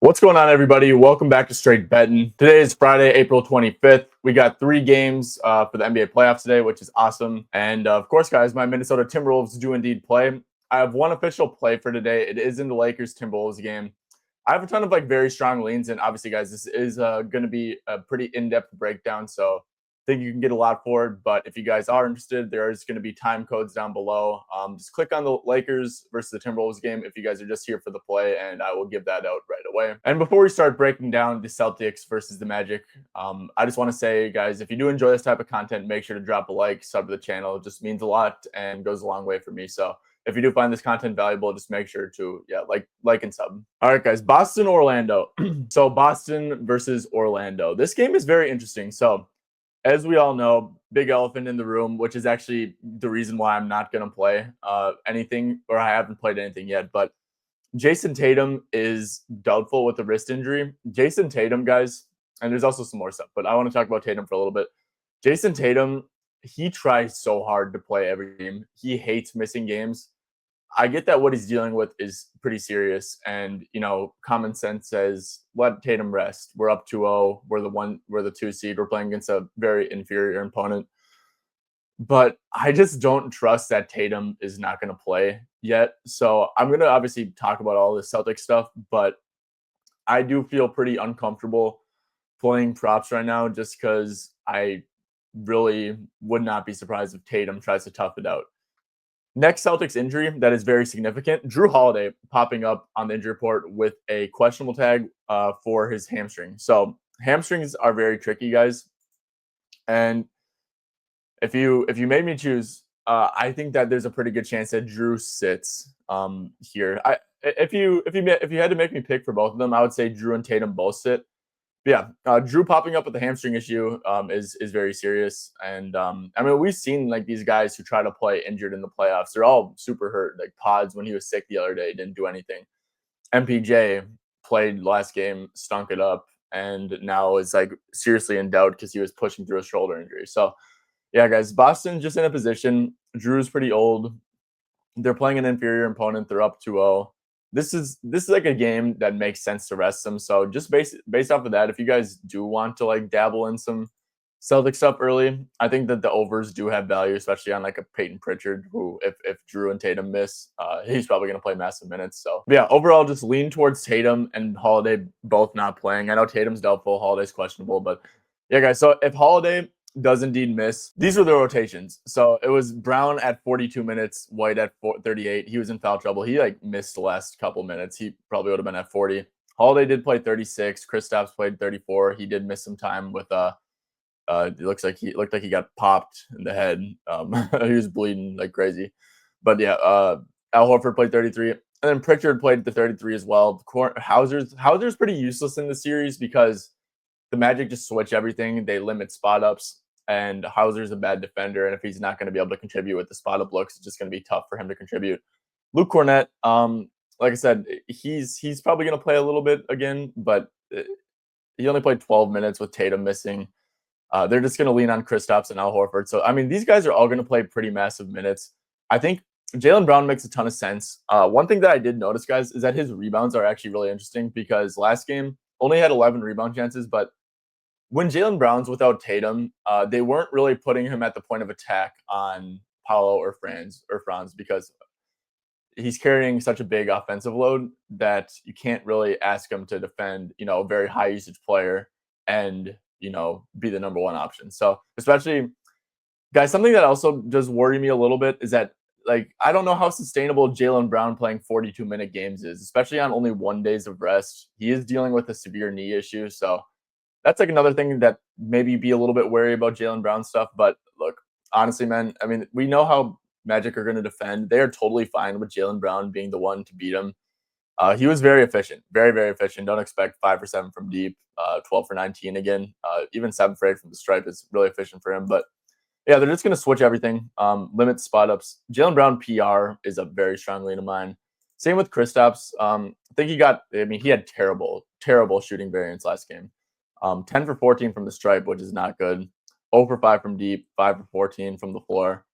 What's going on, everybody? Welcome back to Straight Betting. Today is Friday, April 25th. We got 3 games for the NBA playoffs today, which is awesome. And of course, guys, my Minnesota Timberwolves do indeed play. I have one official play for today. It is in the Lakers-Timberwolves game. I have a ton of very strong leans, and obviously, guys, this is going to be a pretty in-depth breakdown, so I think you can get a lot for it. But if you guys are interested, there's going to be time codes down below. Just click on the Lakers versus the Timberwolves game if you guys are just here for the play, and I will give that out right away. And before we start breaking down the Celtics versus the Magic, I just want to say, guys, if you do enjoy this type of content, make sure to drop a like, sub to the channel. It just means a lot and goes a long way for me. So if you do find this content valuable, just make sure to like and sub. All right, guys, Boston, Orlando. So Boston versus Orlando. This game is very interesting. So as we all know, big elephant in the room, which is actually the reason why I'm not going to play anything, or I haven't played anything yet. But Jason Tatum is doubtful with the wrist injury. Jason Tatum, guys, and there's also some more stuff, but I want to talk about Tatum for a little bit. Jason Tatum, he tries so hard to play every game. He hates missing games. I get that what he's dealing with is pretty serious, and common sense says let Tatum rest. We're up 2-0. We're the 2 seed. We're playing against a very inferior opponent. But I just don't trust that Tatum is not going to play yet. So I'm going to obviously talk about all this Celtic stuff, but I do feel pretty uncomfortable playing props right now just because I really would not be surprised if Tatum tries to tough it out. Next Celtics injury that is very significant. Drew Holiday popping up on the injury report with a questionable tag for his hamstring. So hamstrings are very tricky, guys. And if you made me choose, I think that there's a pretty good chance that Drew sits here. If you had to make me pick for both of them, I would say Drew and Tatum both sit. Yeah, Drew popping up with the hamstring issue is very serious, and I mean we've seen these guys who try to play injured in the playoffs. They're all super hurt. Like Pods when he was sick the other day didn't do anything. MPJ played last game, stunk it up, and now is seriously in doubt because he was pushing through a shoulder injury. So yeah, guys, Boston's just in a position. Drew's pretty old. They're playing an inferior opponent. They're up 2-0. This is like a game that makes sense to rest them. So just based off of that, if you guys do want to dabble in some Celtic stuff early, I think that the overs do have value, especially on a Peyton Pritchard, who if Drew and Tatum miss, he's probably going to play massive minutes. So yeah, overall, just lean towards Tatum and Holiday both not playing. I know Tatum's doubtful, Holiday's questionable, but yeah, guys. So if Holiday does indeed miss, these were the rotations. So it was Brown at 42 minutes, White at 38. He was in foul trouble. He missed the last couple minutes. He probably would have been at 40. Holiday did play 36. Kristaps played 34. He did miss some time with it looked like he got popped in the head. He was bleeding like crazy. But yeah, Al Horford played 33. And then Pritchard played the 33 as well. Hauser's pretty useless in the series because the Magic just switch everything. They limit spot ups. And Hauser's a bad defender, and if he's not going to be able to contribute with the spot up looks, it's just going to be tough for him to contribute. Luke Cornett, like I said, he's probably going to play a little bit again, but he only played 12 minutes with Tatum missing. They're just going to lean on Kristaps and Al Horford. So I mean, these guys are all going to play pretty massive minutes. I think Jaylen Brown makes a ton of sense. One thing that I did notice, guys, is that his rebounds are actually really interesting because last game only had 11 rebound chances, but when Jaylen Brown's without Tatum, they weren't really putting him at the point of attack on Paolo or Franz because he's carrying such a big offensive load that you can't really ask him to defend, a very high usage player and, be the number one option. So especially, guys, something that also does worry me a little bit is that, I don't know how sustainable Jaylen Brown playing 42-minute games is, especially on only 1 day of rest. He is dealing with a severe knee issue, so that's another thing that maybe be a little bit wary about Jaylen Brown stuff. But look, honestly, man, I mean, we know how Magic are going to defend. They are totally fine with Jaylen Brown being the one to beat him. He was very efficient, very, very efficient. Don't expect 5 for 7 from deep, 12 for 19 again. Even 7 for 8 from the stripe is really efficient for him. But yeah, they're just going to switch everything, limit spot ups. Jaylen Brown PR is a very strong lean of mine. Same with Kristaps. I think he had terrible, terrible shooting variance last game. 10 for 14 from the stripe, which is not good. 0 for 5 from deep, 5 for 14 from the floor.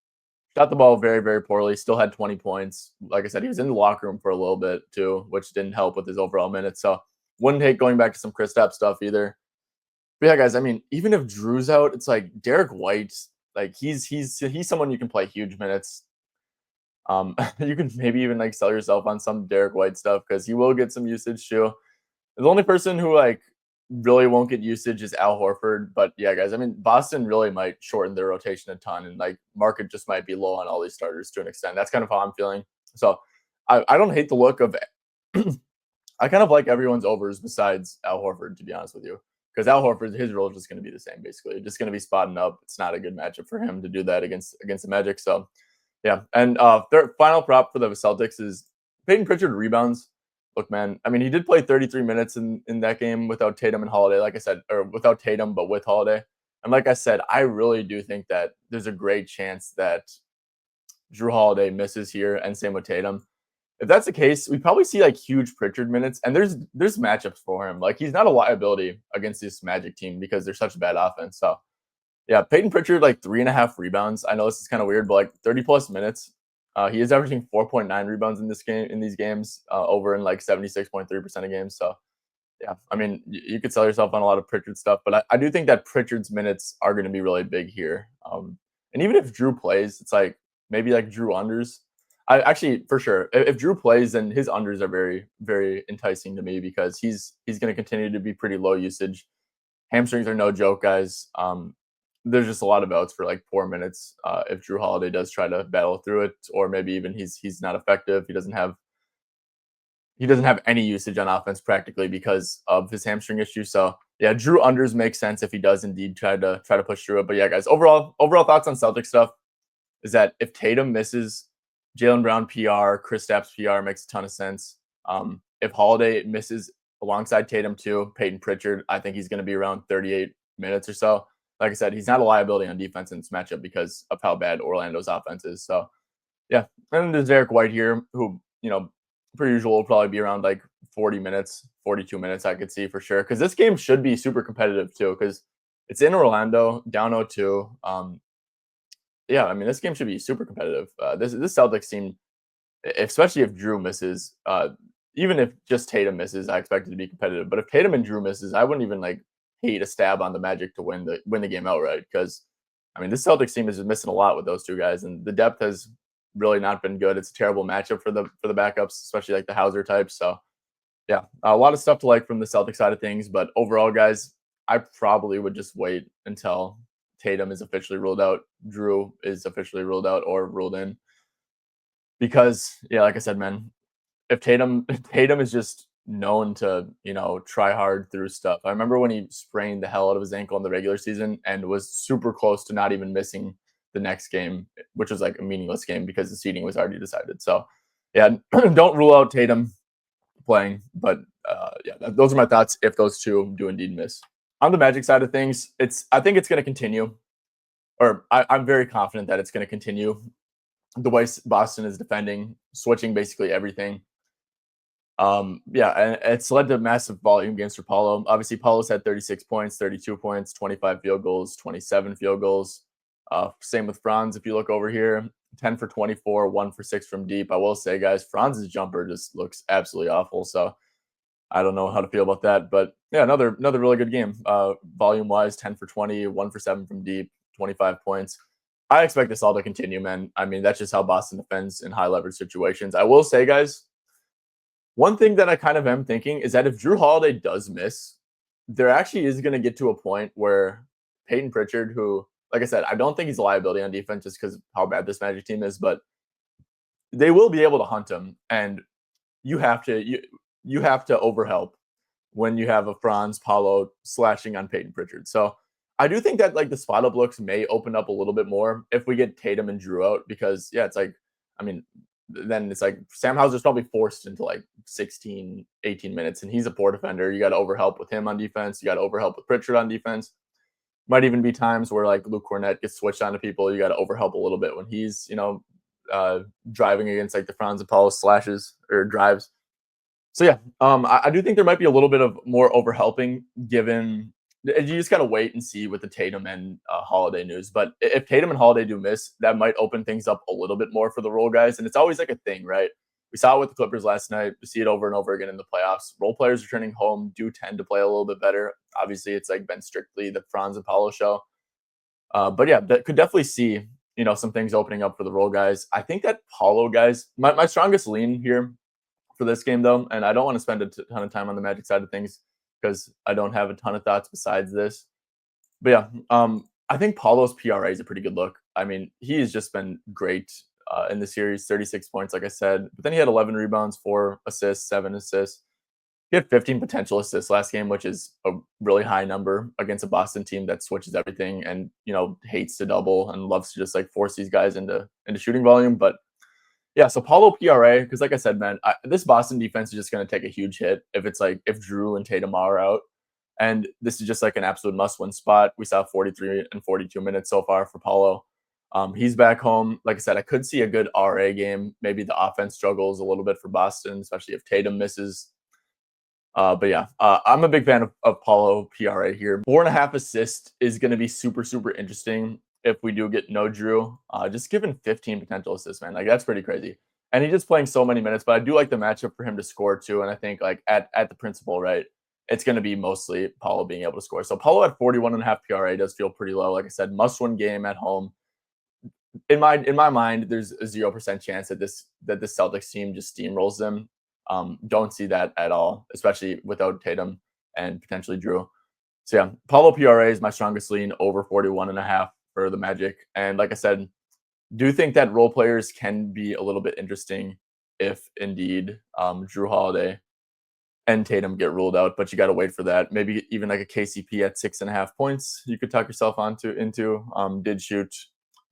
Shot the ball very, very poorly. Still had 20 points. Like I said, he was in the locker room for a little bit too, which didn't help with his overall minutes. So Wouldn't hate going back to some Kristaps stuff either. But yeah, guys, I mean, even if Drew's out, it's like Derek White, like he's someone you can play huge minutes. You can maybe even like sell yourself on some Derek White stuff because he will get some usage too. The only person who like really won't get usage is Al Horford. But yeah, guys, I mean, Boston really might shorten their rotation a ton, and like market just might be low on all these starters to an extent. That's kind of how I'm feeling. So I don't hate the look of I kind of like everyone's overs besides Al Horford, to be honest with you. Because Al Horford, his role is just going to be the same, basically. Just going to be spotting up. It's not a good matchup for him to do that against the Magic. So, yeah. And their final prop for the Celtics is Peyton Pritchard rebounds. Look, man, I mean, he did play 33 minutes in that game without Tatum and Holiday, like I said, or without Tatum, but with Holiday. And like I said, I really do think that there's a great chance that Drew Holiday misses here, and same with Tatum. If that's the case, we probably see like huge Pritchard minutes, and there's matchups for him. Like he's not a liability against this Magic team because they're such a bad offense. So yeah, Peyton Pritchard like 3.5 rebounds. I know this is kind of weird, but like 30 plus minutes. He is averaging 4.9 rebounds in these games, over in like 76.3% of games. So yeah, I mean, you could sell yourself on a lot of Pritchard stuff, but I do think that Pritchard's minutes are going to be really big here. And even if Drew plays, it's like maybe like Drew unders. I actually, for sure, if Drew plays, then his unders are very, very enticing to me because he's going to continue to be pretty low usage. Hamstrings are no joke, guys. There's just a lot of outs for like 4 minutes if Drew Holiday does try to battle through it, or maybe even he's not effective. He doesn't have any usage on offense practically because of his hamstring issue. So yeah, Drew unders make sense if he does indeed try to push through it. But yeah, guys, overall thoughts on Celtic stuff is that if Tatum misses, Jaylen Brown PR, Kristaps PR makes a ton of sense. If Holiday misses alongside Tatum too, Peyton Pritchard, I think he's going to be around 38 minutes or so. Like I said, he's not a liability on defense in this matchup because of how bad Orlando's offense is. So yeah, and then there's Derek White here, who per usual will probably be around like 40 minutes, 42 minutes. I could see for sure because this game should be super competitive too because it's in Orlando, down 0-2. Yeah, I mean, this game should be super competitive. This Celtics team, especially if Drew misses, even if just Tatum misses, I expect it to be competitive. But if Tatum and Drew misses, I wouldn't even like hate a stab on the Magic to win the game outright because, I mean, this Celtics team is just missing a lot with those two guys, and the depth has really not been good. It's a terrible matchup for the backups, especially like the Hauser types. So yeah, a lot of stuff to like from the Celtics side of things. But overall, guys, I probably would just wait until Tatum is officially ruled out, Drew is officially ruled out or ruled in. Because yeah, like I said, man, if Tatum is just known to, try hard through stuff. I remember when he sprained the hell out of his ankle in the regular season and was super close to not even missing the next game, which was like a meaningless game because the seeding was already decided. So yeah, don't rule out Tatum playing, but yeah, those are my thoughts if those two do indeed miss. On the Magic side of things, I think it's going to continue, or I'm very confident that it's going to continue the way Boston is defending, switching basically everything. Yeah, and it's led to massive volume games for Paulo. Obviously, Paulo's had 36 points, 32 points, 25 field goals, 27 field goals. Same with Franz. If you look over here, 10 for 24, 1 for 6 from deep. I will say, guys, Franz's jumper just looks absolutely awful. So I don't know how to feel about that. But yeah, another really good game. Volume wise, 10 for 20, 1 for 7 from deep, 25 points. I expect this all to continue, man. I mean, that's just how Boston defends in high leverage situations. I will say, guys, one thing that I kind of am thinking is that if Drew Holiday does miss, there actually is going to get to a point where Peyton Pritchard, who, like I said, I don't think he's a liability on defense just because how bad this Magic team is, but they will be able to hunt him, and you have to overhelp when you have a Franz Paulo slashing on Peyton Pritchard. So I do think that like the spot up looks may open up a little bit more if we get Tatum and Drew out because yeah, it's like, I mean, then it's like Sam Hauser's probably forced into like 16, 18 minutes, and he's a poor defender. You got to overhelp with him on defense. You got to overhelp with Pritchard on defense. Might even be times where like Luke Cornett gets switched on to people. You got to overhelp a little bit when he's, driving against like the Franz and Paulo slashes or drives. So yeah, I do think there might be a little bit of more overhelping given you just got to wait and see with the Tatum and Holiday news. But if Tatum and Holiday do miss, that might open things up a little bit more for the role guys. And it's always like a thing, right? We saw it with the Clippers last night. We see it over and over again in the playoffs. Role players returning home do tend to play a little bit better. Obviously, it's like been strictly the Franz and Paulo show. But yeah, that could definitely see, some things opening up for the role guys. I think that Paulo guys, my strongest lean here for this game though, and I don't want to spend a ton of time on the Magic side of things because I don't have a ton of thoughts besides this. But yeah, I think Paulo's PRA is a pretty good look. I mean, he has just been great in the series, 36 points, like I said. But then he had 11 rebounds, 4 assists, 7 assists. He had 15 potential assists last game, which is a really high number against a Boston team that switches everything and hates to double and loves to just like force these guys into shooting volume. But yeah, so Paulo PRA, because like I said, man, this Boston defense is just going to take a huge hit if Drew and Tatum are out. And this is just like an absolute must-win spot. We saw 43 and 42 minutes so far for Paulo. He's back home. Like I said, I could see a good RA game. Maybe the offense struggles a little bit for Boston, especially if Tatum misses. But yeah, I'm a big fan of Paulo PRA here. 4.5 assists is going to be super, super interesting if we do get no Drew. Just given 15 potential assists, man. Like, that's pretty crazy. And he's just playing so many minutes, but I do like the matchup for him to score too. And I think like at the principal, right, it's going to be mostly Paulo being able to score. So Paulo at 41.5 PRA does feel pretty low. Like I said, must-win game at home. In my mind, there's a 0% chance that this Celtics team just steamrolls them. Don't see that at all, especially without Tatum and potentially Drew. So yeah, Paulo PRA is my strongest lean over 41.5 for the Magic. And like I said, do think that role players can be a little bit interesting if indeed Drew Holiday and Tatum get ruled out, but you got to wait for that. Maybe even like a KCP at 6.5 points, you could tuck yourself into. Did shoot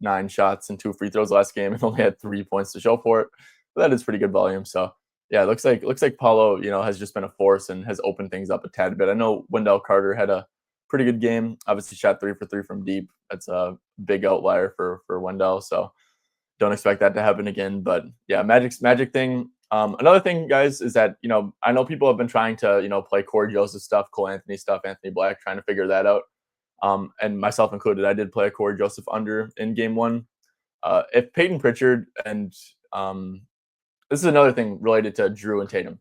9 shots and 2 free throws last game and only had 3 points to show for it. But that is pretty good volume. So yeah, it looks like Paulo, has just been a force and has opened things up a tad bit. I know Wendell Carter had a pretty good game. Obviously shot 3 for 3 from deep. That's a big outlier for Wendell. So don't expect that to happen again. But yeah, Magic thing. Another thing, guys, is that, I know people have been trying to, play Corey Joseph stuff, Cole Anthony stuff, Anthony Black, trying to figure that out. And myself included, I did play a Corey Joseph under in game 1. If Peyton Pritchard and this is another thing related to Drew and Tatum.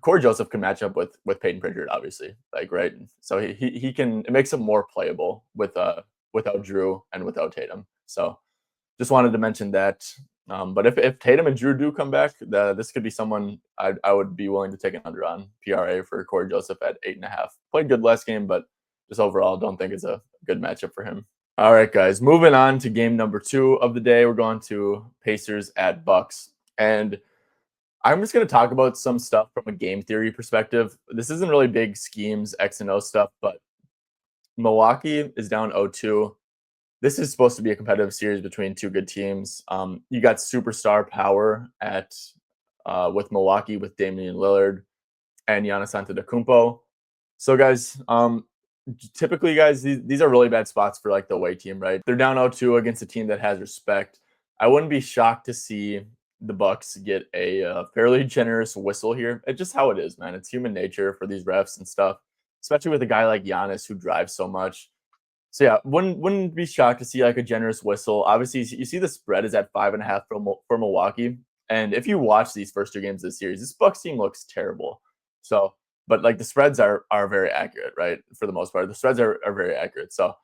Corey Joseph can match up with Peyton Pritchard, obviously, like, right. So he can. It makes him more playable without Drew and without Tatum. So just wanted to mention that. But if Tatum and Drew do come back, this could be someone I would be willing to take an under on PRA for Corey Joseph at 8.5. Played good last game, but just overall don't think it's a good matchup for him. All right, guys, moving on to game number 2 of the day. We're going to Pacers at Bucks. And I'm just going to talk about some stuff from a game theory perspective. This isn't really big schemes, X and O stuff, but Milwaukee is down 0-2. This is supposed to be a competitive series between two good teams. You got superstar power with Milwaukee with Damian Lillard and Giannis Antetokounmpo. So, guys, typically, guys, these are really bad spots for like the away team, right? They're down 0-2 against a team that has respect. I wouldn't be shocked to see the Bucks get a fairly generous whistle here. It's just how it is, man. It's human nature for these refs and stuff, especially with a guy like Giannis who drives so much. So yeah, wouldn't be shocked to see like a generous whistle. Obviously, you see the spread is at 5.5 for Milwaukee, and if you watch these first 2 games of the series, this Bucks team looks terrible. So, but like the spreads are very accurate, right? For the most part, the spreads are very accurate. So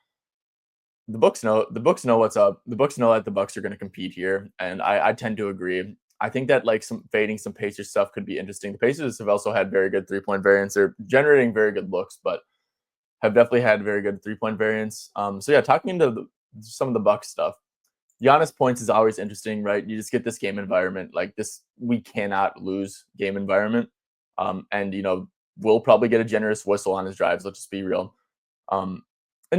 the books know what's up. The books know that the Bucks are going to compete here, and I tend to agree. I think that like fading some Pacers stuff could be interesting. The Pacers have also had very good 3-point variance. They're generating very good looks, but have definitely had very good 3-point variance. So yeah, talking into some of the Bucks stuff. Giannis points is always interesting, right? You just get this game environment, like this we cannot lose game environment. And we'll probably get a generous whistle on his drives. Let's just be real. And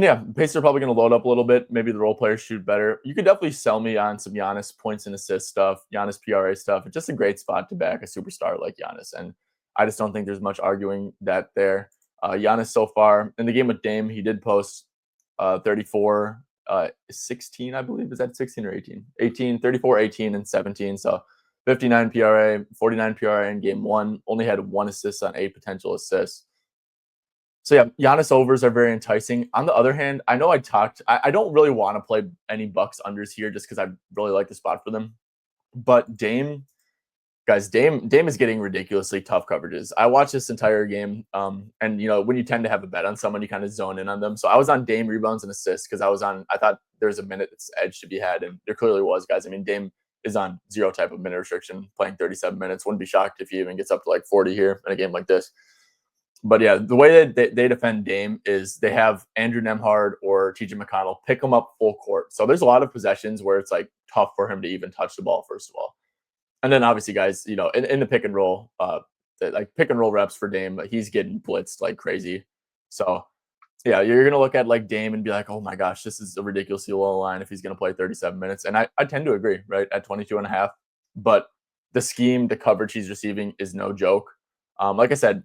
yeah, Pacers are probably going to load up a little bit. Maybe the role players shoot better. You could definitely sell me on some Giannis points and assists stuff, Giannis PRA stuff. It's just a great spot to back a superstar like Giannis. And I just don't think there's much arguing that there. Giannis so far in the game with Dame, he did post 34, 16, I believe. Is that 16 or 18? 18, 34, 18, and 17. So 59 PRA, 49 PRA in game 1. Only had 1 assist on 8 potential assists. So yeah, Giannis overs are very enticing. On the other hand, I know I don't really want to play any Bucks unders here just because I really like the spot for them. But Dame Guys, Dame is getting ridiculously tough coverages. I watched this entire game, and when you tend to have a bet on someone, you kind of zone in on them. So I was on Dame rebounds and assists because I thought there was a minute edge to be had, and there clearly was, guys. I mean, Dame is on zero type of minute restriction, playing 37 minutes. Wouldn't be shocked if he even gets up to like 40 here in a game like this. But yeah, the way that they defend Dame is they have Andrew Nemhard or TJ McConnell pick him up full court. So there's a lot of possessions where it's like tough for him to even touch the ball, first of all. And then obviously, guys, in the pick and roll, like pick and roll reps for Dame, he's getting blitzed like crazy. So yeah, you're gonna look at like Dame and be like, oh my gosh, this is a ridiculously low line if he's gonna play 37 minutes. And I tend to agree, right? At 22 and a half. But the scheme, the coverage he's receiving is no joke. Like I said,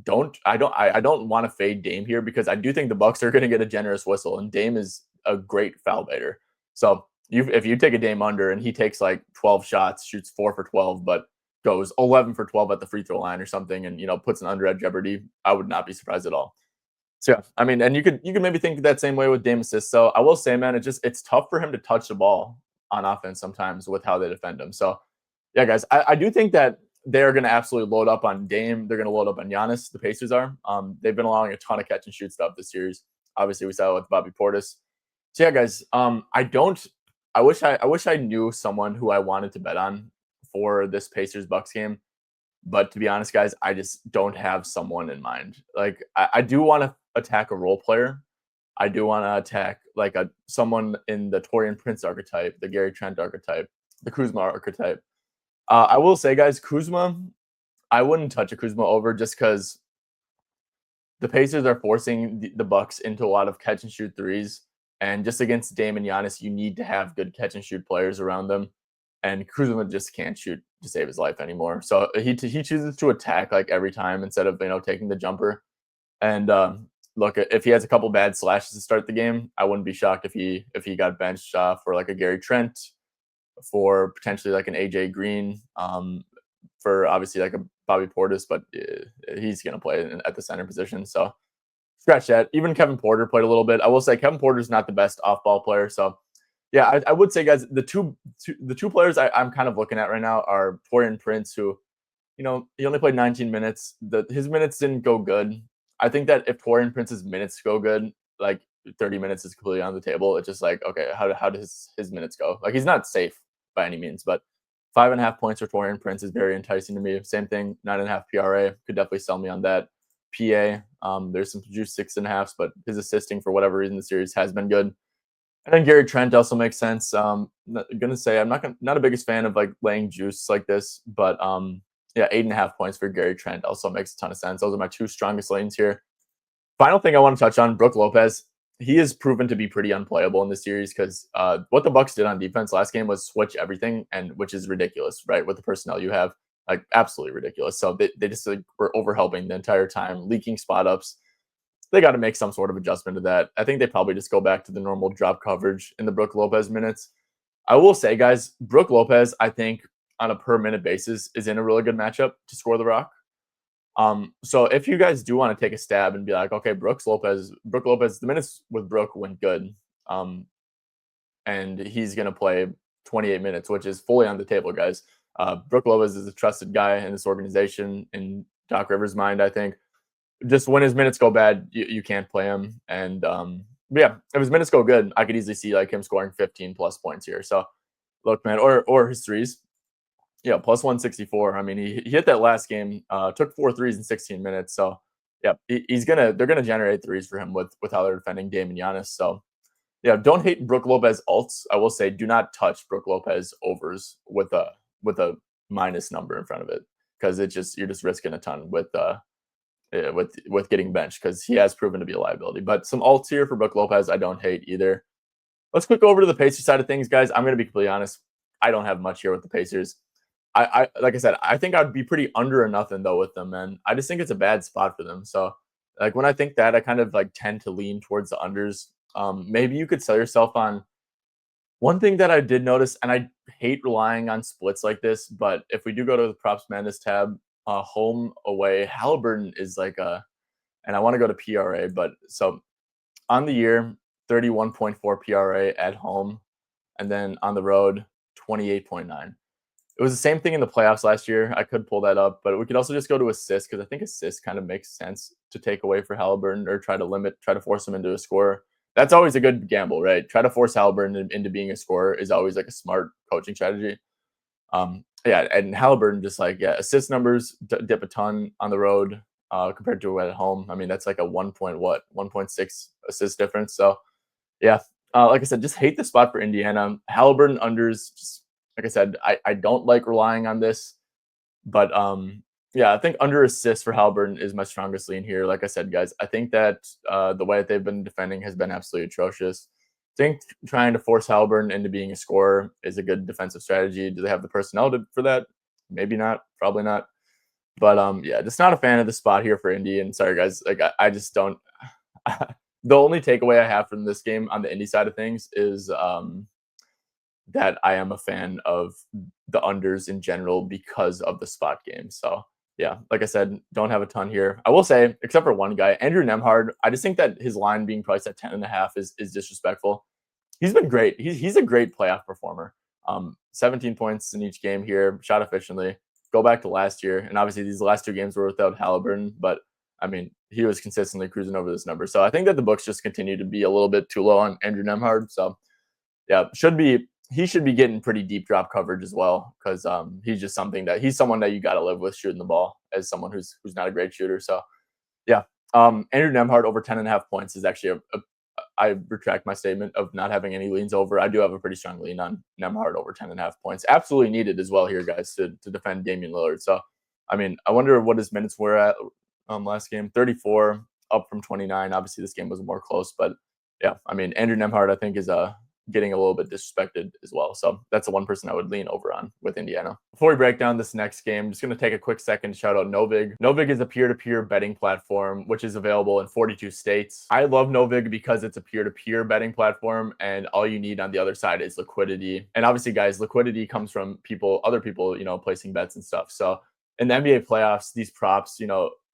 I don't want to fade Dame here because I do think the Bucks are gonna get a generous whistle, and Dame is a great foul baiter. So if you take a Dame under and he takes like 12 shots, shoots 4 for 12, but goes 11 for 12 at the free throw line or something, and puts an under at jeopardy, I would not be surprised at all. So yeah, I mean, and you could maybe think that same way with Dame assists. So I will say, man, it's tough for him to touch the ball on offense sometimes with how they defend him. So yeah, guys, I do think that they're going to absolutely load up on Dame. They're going to load up on Giannis. The Pacers are. They've been allowing a ton of catch and shoot stuff this series. Obviously, we saw it with Bobby Portis. So yeah, guys, I wish I knew someone who I wanted to bet on for this Pacers Bucks game. But to be honest, guys, I just don't have someone in mind. Like I do want to attack a role player. I do want to attack like someone in the Taurean Prince archetype, the Gary Trent archetype, the Kuzma archetype. I will say, guys, Kuzma, I wouldn't touch a Kuzma over just because the Pacers are forcing the Bucks into a lot of catch and shoot threes. And just against Dame and Giannis, you need to have good catch and shoot players around them. And Kuzma just can't shoot to save his life anymore. So he chooses to attack like every time instead of taking the jumper. And look, if he has a couple bad slashes to start the game, I wouldn't be shocked if he got benched for like a Gary Trent, for potentially like an AJ Green, for obviously like a Bobby Portis, but he's gonna play at the center position. So scratch that. Even Kevin Porter played a little bit. I will say Kevin Porter's not the best off-ball player. So yeah, I would say, guys, the two players I'm kind of looking at right now are Taurean Prince, who he only played 19 minutes. His minutes didn't go good. I think that if Taurean Prince's minutes go good, like 30 minutes is completely on the table. It's just like, okay, how does his minutes go? Like he's not safe by any means, but 5.5 points for Taurean Prince is very enticing to me. Same thing, 9.5 PRA could definitely sell me on that. PA, there's some juice 6.5s, but his assisting for whatever reason the series has been good. And then Gary Trent also makes sense. I'm gonna say I'm not a biggest fan of like laying juice like this, but yeah, 8.5 points for Gary Trent also makes a ton of sense. Those are my two strongest lanes here. Final thing I want to touch on, Brook Lopez. He is proven to be pretty unplayable in this series because what the Bucks did on defense last game was switch everything, and which is ridiculous, right? With the personnel you have, like absolutely ridiculous. So they just were overhelping the entire time, leaking spot ups. They got to make some sort of adjustment to that. I think they probably just go back to the normal drop coverage in the Brook Lopez minutes. I will say, guys, Brook Lopez, I think on a per minute basis is in a really good matchup to score the rock. So if you guys do want to take a stab and be like, okay, Brook Lopez, the minutes with Brook went good. And he's going to play 28 minutes, which is fully on the table, guys. Brook Lopez is a trusted guy in this organization, in Doc Rivers' mind, I think. Just when his minutes go bad, you can't play him. And yeah, if his minutes go good, I could easily see like him scoring 15 plus points here. So look, man, or his threes. Yeah, plus 164. I mean, he hit that last game, took 4 threes in 16 minutes. So yeah, they're gonna generate threes for him with how they're defending Dame and Giannis. So yeah, don't hate Brook Lopez alts. I will say, do not touch Brook Lopez overs with a minus number in front of it, because you're just risking a ton with getting benched, because he has proven to be a liability. But some alts here for Brook Lopez, I don't hate either. Let's click over to the Pacers side of things, guys. I'm going to be completely honest. I don't have much here with the Pacers. I like I said, I think I'd be pretty under or nothing though with them, man. I just think it's a bad spot for them. So like when I think that, I kind of like tend to lean towards the unders. Maybe you could sell yourself on one thing that I did notice, and I hate relying on splits like this, but if we do go to the props madness tab, home away, Halliburton is like and I want to go to PRA, but so on the year, 31.4 PRA at home, and then on the road, 28.9. It was the same thing in the playoffs last year. I could pull that up, but we could also just go to assists because I think assists kind of makes sense to take away for Halliburton or try to force him into a score. That's always a good gamble, right? Try to force Halliburton into being a scorer is always like a smart coaching strategy. Yeah, and Halliburton just like assist numbers dip a ton on the road compared to at home. I mean, that's like a 1.6 assist difference. So yeah, like I said, just hate the spot for Indiana. Halliburton unders. Just like I said, I don't like relying on this, but yeah, I think under assist for Halliburton is my strongest lean here. Like I said, guys, I think that the way that they've been defending has been absolutely atrocious. I think trying to force Halliburton into being a scorer is a good defensive strategy. Do they have the personnel for that? Maybe not. Probably not. But yeah, just not a fan of the spot here for Indy. And sorry, guys, like I just don't. The only takeaway I have from this game on the Indy side of things is that I am a fan of the unders in general because of the spot game. So yeah, like I said, don't have a ton here. I will say, except for one guy, Andrew Nemhard, I just think that his line being priced at 10.5 is disrespectful. He's been great. He's a great playoff performer. 17 points in each game here, shot efficiently. Go back to last year, and obviously these last two games were without Halliburton, but I mean he was consistently cruising over this number. So I think that the books just continue to be a little bit too low on Andrew Nemhard. So yeah, he should be getting pretty deep drop coverage as well because he's someone that you got to live with shooting the ball as someone who's not a great shooter. So yeah, Andrew Nemhard over 10.5 points is actually I retract my statement of not having any leans over. I do have a pretty strong lean on Nemhard over 10.5 points. Absolutely needed as well here, guys, to defend Damian Lillard. So, I mean, I wonder what his minutes were at last game. 34, up from 29. Obviously, this game was more close, but yeah, I mean, Andrew Nemhard, I think, is getting a little bit disrespected as well. So that's the one person I would lean over on with Indiana. Before we break down this next game, I'm just going to take a quick second to shout out NoVig. NoVig is a peer-to-peer betting platform, which is available in 42 states. I love NoVig because it's a peer-to-peer betting platform, and all you need on the other side is liquidity. And obviously, guys, liquidity comes from other people, placing bets and stuff. So in the NBA playoffs, these props,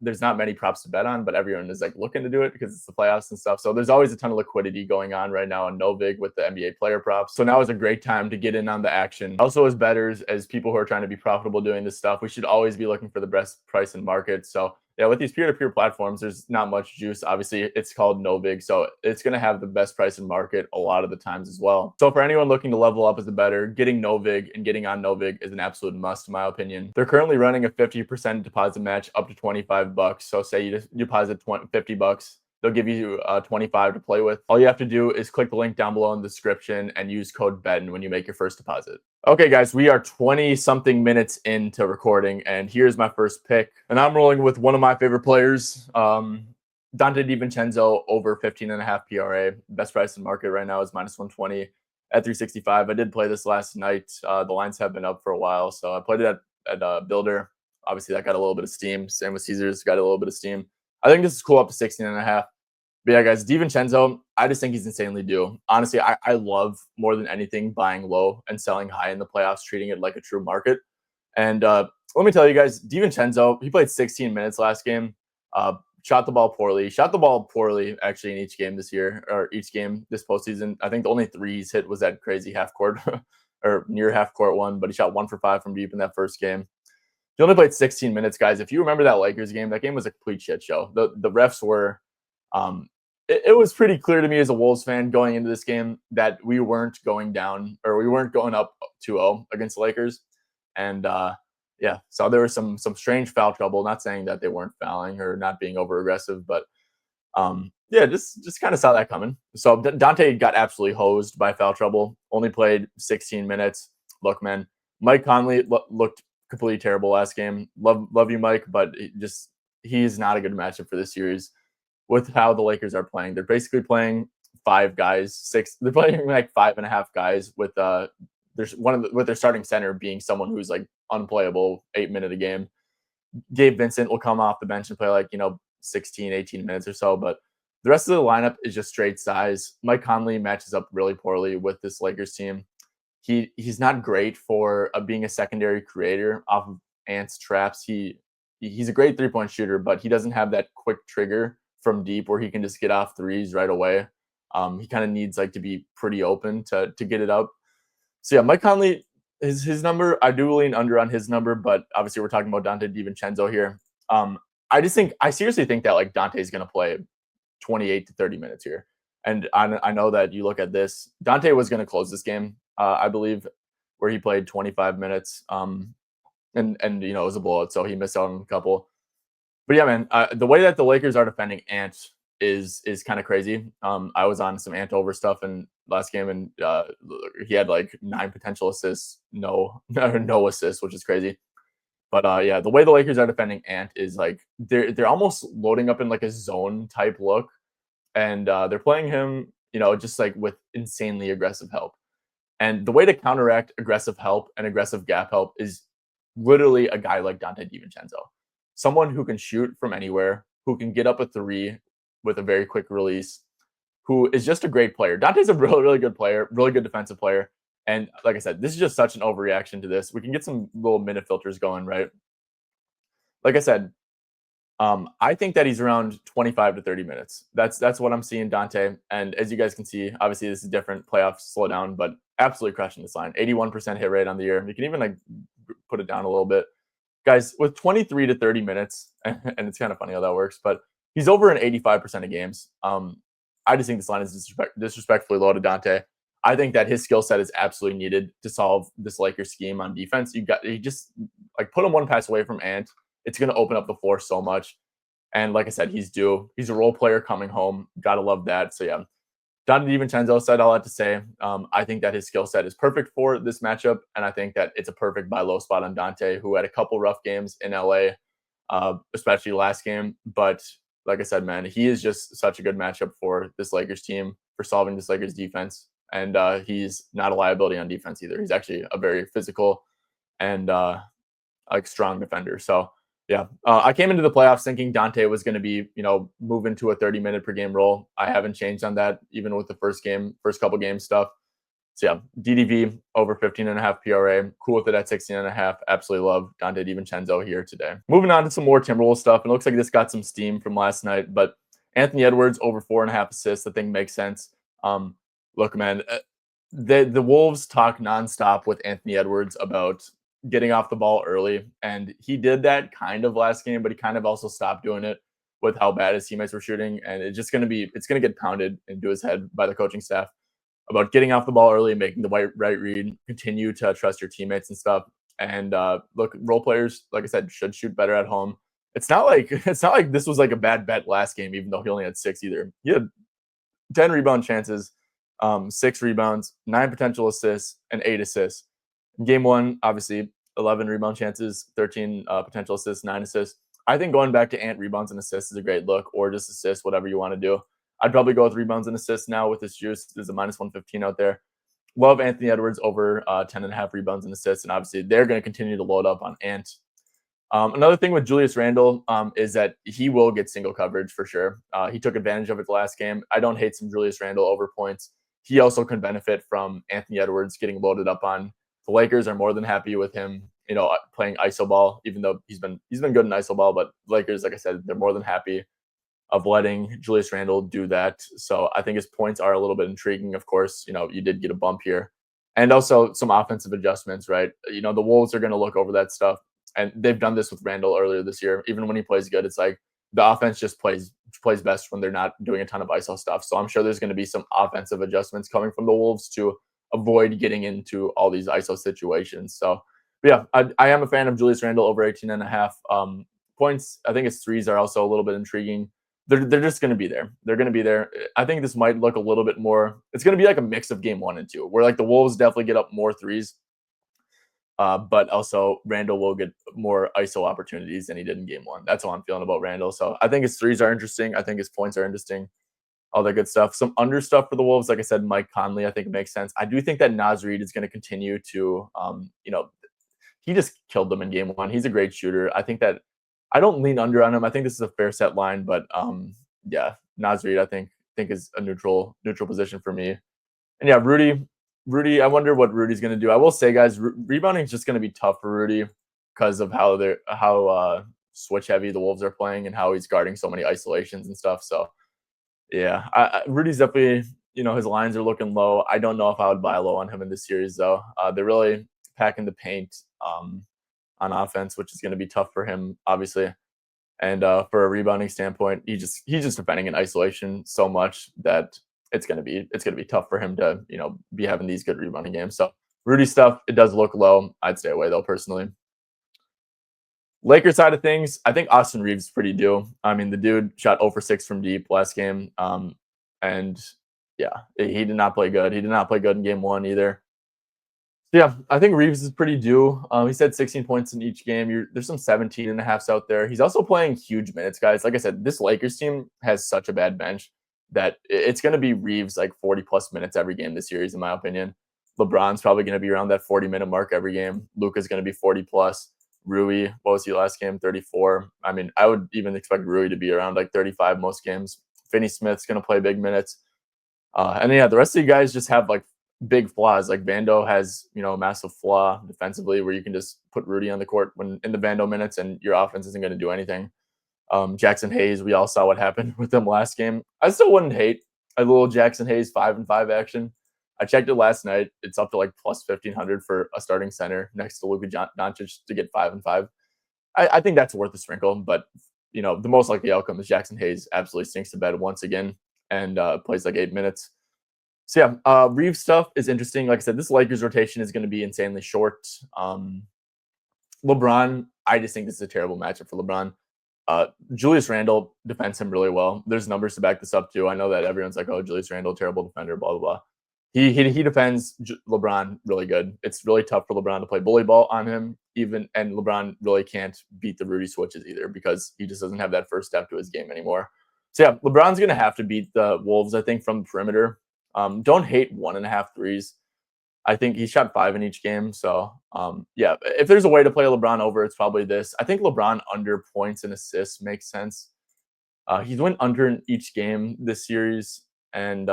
there's not many props to bet on, but everyone is like looking to do it because it's the playoffs and stuff. So there's always a ton of liquidity going on right now on NoVig with the NBA player props. So now is a great time to get in on the action. Also, as bettors, as people who are trying to be profitable doing this stuff, we should always be looking for the best price in market. So yeah, with these peer-to-peer platforms, there's not much juice. Obviously, it's called NoVig, so it's going to have the best price in market a lot of the times as well. So for anyone looking to level up as a bettor, getting NoVig and getting on NoVig is an absolute must, in my opinion. They're currently running a 50% deposit match up to $25. So say you just deposit $50. They'll give you 25 to play with. All you have to do is click the link down below in the description and use code BETTN when you make your first deposit. Okay, guys, we are 20-something minutes into recording, and here's my first pick. And I'm rolling with one of my favorite players, Dante DiVincenzo, over 15.5 PRA. Best price in market right now is -120 at 365. I did play this last night. The lines have been up for a while, so I played it at Builder. Obviously, that got a little bit of steam. Same with Caesars, got a little bit of steam. I think this is cool up to 16.5. But yeah, guys, DiVincenzo, I just think he's insanely due. Honestly, I love more than anything buying low and selling high in the playoffs, treating it like a true market. And let me tell you guys, DiVincenzo, he played 16 minutes last game, shot the ball poorly. Shot the ball poorly, actually, in each game this year, or each game this postseason. I think the only three he's hit was that crazy half court or near half court one, but he shot 1 for 5 from deep in that first game. He only played 16 minutes, guys. If you remember that Lakers game, that game was a complete shit show. The refs were it was pretty clear to me as a Wolves fan going into this game that we weren't going down, or we weren't going up 2-0 against the Lakers. And yeah, so there was some strange foul trouble. Not saying that they weren't fouling or not being over aggressive, but yeah, just kind of saw that coming. So Dante got absolutely hosed by foul trouble. Only played 16 minutes. Look, man, Mike Conley looked completely terrible last game. Love you, Mike, but he's not a good matchup for this series. With how the Lakers are playing, they're basically playing 5 guys, 6. They're playing like 5.5 guys with there's with their starting center being someone who's like unplayable, 8 minute a game. Gabe Vincent will come off the bench and play like 16, 18 minutes or so, but the rest of the lineup is just straight size. Mike Conley matches up really poorly with this Lakers team. He's not great for being a secondary creator off of Ant's traps. He's a great 3-point shooter, but he doesn't have that quick trigger from deep where he can just get off threes right away. He kind of needs like to be pretty open to get it up. So yeah, Mike Conley, his number, I do lean under on his number, but obviously we're talking about Dante DiVincenzo here. I seriously think that like Dante's going to play 28 to 30 minutes here. And I know that you look at this, Dante was going to close this game, I believe, where he played 25 minutes. And it was a blowout, so he missed out on a couple. But yeah, man, the way that the Lakers are defending Ant is kind of crazy. I was on some Ant over stuff in last game, and he had like 9 potential assists, no assists, which is crazy. But yeah, the way the Lakers are defending Ant is like they're almost loading up in like a zone type look, and they're playing him, just like with insanely aggressive help. And the way to counteract aggressive help and aggressive gap help is literally a guy like Dante DiVincenzo, someone who can shoot from anywhere, who can get up a three with a very quick release, who is just a great player. Dante's a really, really good player, really good defensive player. And like I said, this is just such an overreaction to this. We can get some little minute filters going, right? Like I said, I think that he's around 25 to 30 minutes. That's what I'm seeing Dante. And as you guys can see, obviously this is different. Playoffs slow down, but absolutely crushing this line. 81% hit rate on the year. You can even like put it down a little bit. Guys, with 23 to 30 minutes, and it's kind of funny how that works, but he's over an 85% of games. I just think this line is disrespectfully low to Dante. I think that his skill set is absolutely needed to solve this Lakers scheme on defense. You just like put him one pass away from Ant. It's going to open up the floor so much. And like I said, he's due. He's a role player coming home. Gotta love that. So yeah, Dante DiVincenzo said all that to say. I think that his skill set is perfect for this matchup, and I think that it's a perfect buy low spot on Dante, who had a couple rough games in LA, especially last game. But like I said, man, he is just such a good matchup for this Lakers team, for solving this Lakers defense. And he's not a liability on defense either. He's actually a very physical and like strong defender. So yeah, I came into the playoffs thinking Dante was going to be, move into a 30-minute per game role. I haven't changed on that, even with the first couple games stuff. So yeah, DDV over 15.5 PRA. Cool with it at 16.5. Absolutely love Dante DiVincenzo here today. Moving on to some more Timberwolves stuff. It looks like this got some steam from last night, but Anthony Edwards over 4.5 assists. I think makes sense. Look, man, the Wolves talk nonstop with Anthony Edwards about getting off the ball early, and he did that kind of last game, but he kind of also stopped doing it with how bad his teammates were shooting. And it's going to get pounded into his head by the coaching staff about getting off the ball early and making the right read, continue to trust your teammates and stuff. And look, role players, like I said, should shoot better at home. It's not like this was like a bad bet last game, even though he only had 6 either. He had 10 rebound chances, 6 rebounds, 9 potential assists, and 8 assists. Game 1, obviously, 11 rebound chances, 13 potential assists, 9 assists. I think going back to Ant rebounds and assists is a great look, or just assists, whatever you want to do. I'd probably go with rebounds and assists now with this juice. There's a minus 115 out there. Love Anthony Edwards over 10.5 rebounds and assists, and obviously they're going to continue to load up on Ant. Another thing with Julius Randle is that he will get single coverage for sure. He took advantage of it the last game. I don't hate some Julius Randle over points. He also can benefit from Anthony Edwards getting loaded up on. The Lakers are more than happy with him, playing iso ball, even though he's been good in iso ball. But Lakers, like I said, they're more than happy of letting Julius Randle do that. So I think his points are a little bit intriguing. Of course, you did get a bump here, and also some offensive adjustments, right? The Wolves are going to look over that stuff, and they've done this with Randle earlier this year. Even when he plays good, it's like the offense just plays best when they're not doing a ton of iso stuff. So I'm sure there's going to be some offensive adjustments coming from the Wolves to avoid getting into all these iso situations. So yeah, I am a fan of Julius Randle over 18.5 points. I think his threes are also a little bit intriguing. They're just going to be there. They're going to be there. I think this might look a little bit more. It's going to be like a mix of game 1 and 2, where like the Wolves definitely get up more threes, but also Randle will get more iso opportunities than he did in game 1. That's how I'm feeling about Randle. So I think his threes are interesting. I think his points are interesting. All that good stuff. Some under stuff for the Wolves, like I said, Mike Conley, I think it makes sense. I do think that Naz Reid is going to continue to, he just killed them in game 1. He's a great shooter. I think that I don't lean under on him. I think this is a fair set line, but yeah, Naz Reid, I think is a neutral position for me. And yeah, Rudy, I wonder what Rudy's going to do. I will say, guys, rebounding is just going to be tough for Rudy because of how switch heavy the Wolves are playing and how he's guarding so many isolations and stuff. So yeah, Rudy's definitely, his lines are looking low. I don't know if I would buy low on him in this series though. They're really packing the paint on offense, which is going to be tough for him, obviously. And for a rebounding standpoint, he's just defending in isolation so much that it's gonna be tough for him to be having these good rebounding games. So Rudy stuff, it does look low. I'd stay away though personally. Lakers side of things, I think Austin Reeves is pretty due. I mean, the dude shot 0 for 6 from deep last game, and yeah, he did not play good. He did not play good in game one either. Yeah, I think Reeves is pretty due. He's had 16 points in each game. There's some 17 and a halfs out there. He's also playing huge minutes, guys. Like I said, this Lakers team has such a bad bench that it's going to be Reeves like 40 plus minutes every game this series, in my opinion. LeBron's probably going to be around that 40-minute mark every game. Luka's going to be 40 plus. Rui, what was he last game? 34. I mean, I would even expect Rui to be around like 35 most games. Finney Smith's going to play big minutes. And yeah, the rest of you guys just have like big flaws. Like Vando has, a massive flaw defensively where you can just put Rudy on the court when in the Vando minutes and your offense isn't going to do anything. Jackson Hayes, we all saw what happened with him last game. I still wouldn't hate a little Jackson Hayes 5-5 action. I checked it last night. It's up to like plus 1,500 for a starting center next to Luka Doncic to get 5-5. I think that's worth a sprinkle, but the most likely outcome is Jackson Hayes absolutely stinks to bed once again and plays like 8 minutes. So yeah, Reeves stuff is interesting. Like I said, this Lakers rotation is going to be insanely short. LeBron, I just think this is a terrible matchup for LeBron. Julius Randle defends him really well. There's numbers to back this up too. I know that everyone's like, "Oh, Julius Randle, terrible defender," blah blah blah. He defends LeBron really good. It's really tough for LeBron to play bully ball on him, and LeBron really can't beat the Rudy switches either because he just doesn't have that first step to his game anymore. So yeah, LeBron's gonna have to beat the Wolves, I think, from the perimeter. Don't hate 1.5 threes. I think he shot 5 in each game. So yeah, if there's a way to play LeBron over, it's probably this. I think LeBron under points and assists makes sense. He's went under in each game this series, and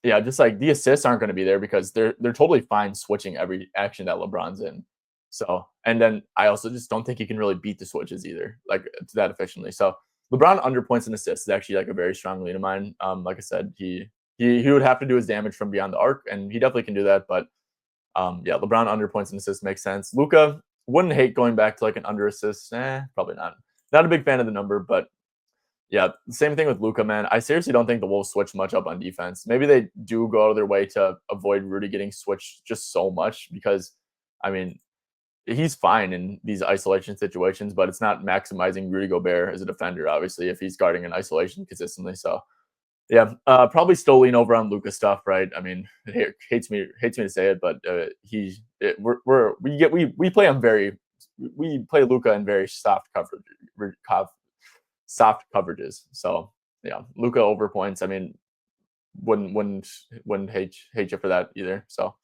yeah, just like the assists aren't going to be there because they're totally fine switching every action that LeBron's in. So, and then I also just don't think he can really beat the switches either, like that efficiently. So LeBron under points and assists is actually like a very strong lead of mine. Like I said, he would have to do his damage from beyond the arc, and he definitely can do that. But yeah, LeBron under points and assists makes sense. Luka, wouldn't hate going back to like an under assist. Probably not. Not a big fan of the number, but yeah, same thing with Luka, man. I seriously don't think the Wolves switch much up on defense. Maybe they do go out of their way to avoid Rudy getting switched just so much because, I mean, he's fine in these isolation situations, but it's not maximizing Rudy Gobert as a defender, obviously, if he's guarding in isolation consistently. So yeah, probably still lean over on Luka stuff, right? I mean, it hates me to say it, but we play him we play Luka in very soft soft coverages. So yeah, Luka over points. I mean, wouldn't hate you for that either. So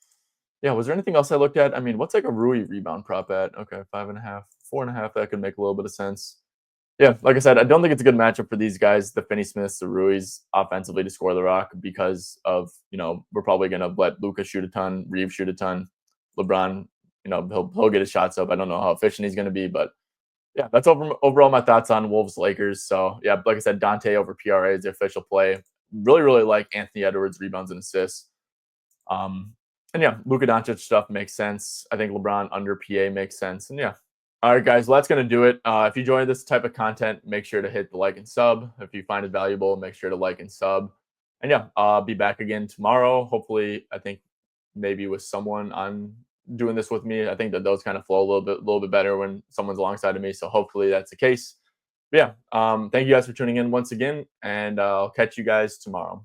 yeah, was there anything else I looked at? I mean, what's like a Rui rebound prop at? Okay, 5.5, 4.5. That could make a little bit of sense. Yeah, like I said, I don't think it's a good matchup for these guys, the Finney Smiths, the Ruiz, offensively to score the rock because of, we're probably going to let Luka shoot a ton, Reeves shoot a ton. LeBron, he'll get his shots up. I don't know how efficient he's going to be, but yeah, that's overall my thoughts on Wolves Lakers. So yeah, like I said, Dante over PRA is the official play. Really, really like Anthony Edwards rebounds and assists. And yeah, Luka Doncic stuff makes sense. I think LeBron under PA makes sense. And yeah. All right, guys, well, that's going to do it. If you enjoy this type of content, make sure to hit the like and sub. If you find it valuable, make sure to like and sub. And yeah, I'll be back again tomorrow. Hopefully, I think maybe with someone on doing this with me. I think that those kind of flow a little bit better when someone's alongside of me. So hopefully that's the case. But yeah, thank you guys for tuning in once again, and I'll catch you guys tomorrow.